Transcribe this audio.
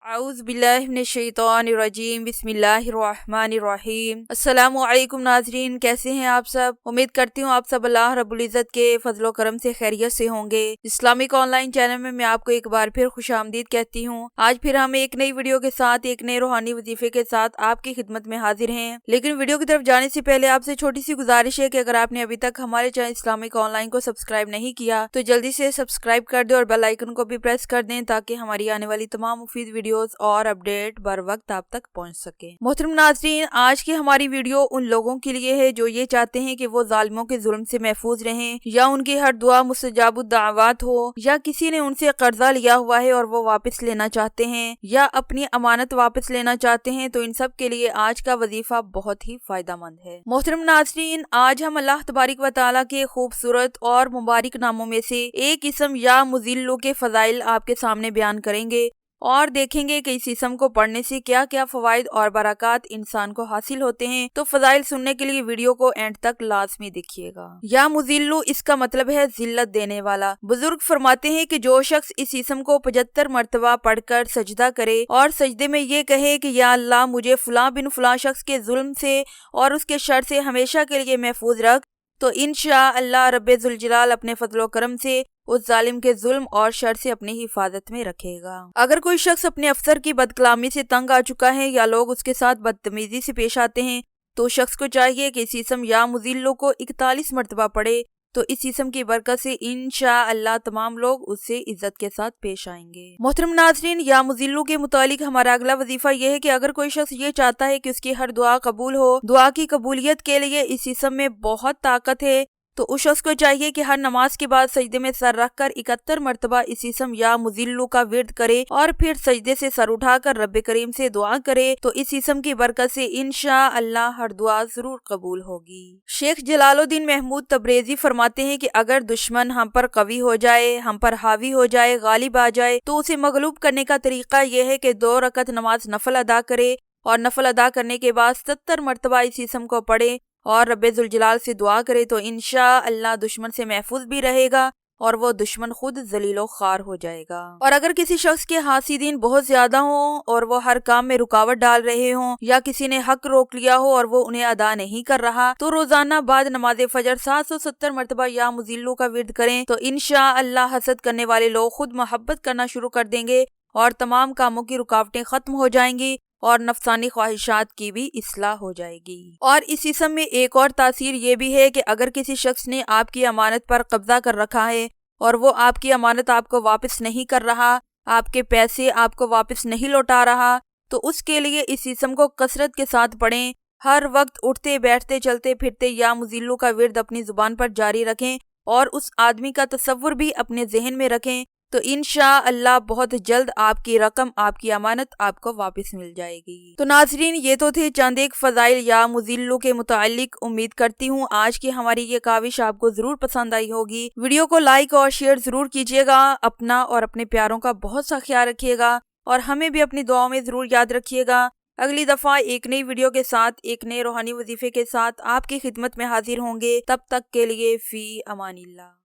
अऊज़ बिल्लाहि मिनश शैतानिर रजीम बिस्मिल्लाहिर्रहमानिर्रहीम। अस्सलामु अलैकुम नाज़रीन, कैसे हैं आप सब। उम्मीद करती हूँ आप सब अल्लाह रब्बुल इज़्ज़त के फजलो करम से खैरियत से होंगे। इस्लामिक ऑनलाइन चैनल में मैं आपको एक बार फिर खुशामदीद कहती हूँ। आज फिर हम एक नई वीडियो के साथ एक नए रूहानी वजीफे के साथ आपकी खिदमत में हाजिर हैं। लेकिन वीडियो की तरफ जाने से पहले आपसे छोटी सी गुजारिश है कि अगर आपने अभी तक हमारे चैनल इस्लामिक ऑनलाइन को सब्सक्राइब नहीं किया तो जल्दी से सब्सक्राइब कर दें और बेल आइकन को भी प्रेस कर दें ताकि हमारी आने वाली तमाम मुफीद वीडियोस और अपडेट बर वक्त आप तक पहुंच सके। मोहतरम नाज़रीन, आज की हमारी वीडियो उन लोगों के लिए है जो ये चाहते हैं कि वो जालिमों के जुल्म से महफूज रहें, या उनकी हर दुआ मुस्तजाबुद दावत हो, या किसी ने उनसे कर्जा लिया हुआ है और वो वापस लेना चाहते हैं, या अपनी अमानत वापस लेना चाहते हैं। तो इन सब के लिए आज का वजीफा बहुत ही फायदेमंद है। मोहतरम नाज़रीन, आज हम अल्लाह तबारिक व तआला के खूबसूरत और मुबारक नामों में से एक इसम या मुज़िल्लु के फजाइल आपके सामने बयान करेंगे और देखेंगे कि इस इसम को पढ़ने से क्या क्या फवाइद और बरक़ात इंसान को हासिल होते हैं। तो फजाइल सुनने के लिए वीडियो को एंड तक लाजमी देखिएगा। या मुज़िल्लु, इसका मतलब है जिल्लत देने वाला। बुजुर्ग फरमाते हैं कि जो शख्स इस इसम को 75 मरतबा पढ़कर सजदा करे और सजदे में ये कहे कि या अल्लाह, मुझे फलां बिन फलां शख्स के जुल्म से और उसके शर से हमेशा के लिए महफूज रख, तो इंशाअल्लाह रब्बे जुल जलाल अपने फजलो करम से उस जालिम के जुल्म और शर से अपनी हिफाजत में रखेगा। अगर कोई शख्स अपने अफसर की बदकलामी से तंग आ चुका है या लोग उसके साथ बदतमीजी से पेश आते हैं तो शख्स को चाहिए कि इस इसम या मुज़िल्लु को 41 मरतबा पढ़े। तो इस इसम की बरकत से इंशाअल्लाह तमाम लोग उससे इज्जत के साथ पेश आएंगे। मोहतरम नाज़रीन, या मुज़िल्लु के मुतालिक हमारा अगला वजीफा यह है कि अगर कोई शख्स ये चाहता है कि उसकी हर दुआ कबूल हो, दुआ की कबूलियत के लिए इस इसम में बहुत ताकत है, तो उस शख्स को चाहिए कि हर नमाज के बाद सजदे में सर रखकर 71 मरतबा इस इसम या मुज़िल्लु का विर्द करे और फिर सजदे से सर उठाकर रब्बे करीम से दुआ करे। तो इस इसम की बरकत से इंशाअल्लाह हर दुआ जरूर कबूल होगी। शेख जलालुद्दीन महमूद तबरेजी फरमाते हैं कि अगर दुश्मन हम पर कवी हो जाए, हम पर हावी हो जाए, गालिब आ जाए, तो उसे मगलूब करने का तरीका यह है कि 2 रकत नमाज नफल अदा करे और नफल अदा करने के बाद 70 मरतबा इस इसम को पढ़े और रब्बे जुल जलाल से दुआ करे। तो इंशाअल्लाह दुश्मन से महफूज भी रहेगा और वो दुश्मन खुद जलीलो खार हो जाएगा। और अगर किसी शख्स के हासिदीन बहुत ज्यादा हों और वो हर काम में रुकावट डाल रहे हों, या किसी ने हक रोक लिया हो और वो उन्हें अदा नहीं कर रहा, तो रोजाना बाद नमाज फजर 770 मरतबा या मुज़िल्लु का विर्द करें। तो इंशाअल्लाह हसद करने वाले लोग खुद मोहब्बत करना शुरू कर देंगे और तमाम कामों की रुकावटें खत्म हो जाएंगी और नफसानी ख्वाहिशात की भी इस्लाह हो जाएगी। और इस इसम में एक और तासीर ये भी है कि अगर किसी शख्स ने आपकी अमानत पर कब्जा कर रखा है और वो आपकी अमानत आपको वापस नहीं कर रहा, आपके पैसे आपको वापस नहीं लौटा रहा, तो उसके लिए इस इसम को कसरत के साथ पढ़ें। हर वक्त उठते बैठते चलते फिरते या मुज़िल्लु का विर्द अपनी जुबान पर जारी रखें और उस आदमी का तसव्वुर भी अपने जहन में रखें। तो इंशाअल्लाह बहुत जल्द आपकी रकम, आपकी अमानत आपको वापस मिल जाएगी। तो नाज़रीन, ये तो थे चंद एक फजाइल या मुज़िल्लु के मुतालिक। उम्मीद करती हूँ आज की हमारी ये काविश आपको जरूर पसंद आई होगी। वीडियो को लाइक और शेयर जरूर कीजिएगा। अपना और अपने प्यारों का बहुत सा ख्याल रखिएगा और हमें भी अपनी दुआओं में जरूर याद रखिएगा। अगली दफा एक नई वीडियो के साथ, एक नए रूहानी वजीफे के साथ आपकी खिदमत में हाजिर होंगे। तब तक के लिए फी अमानिल्लाह।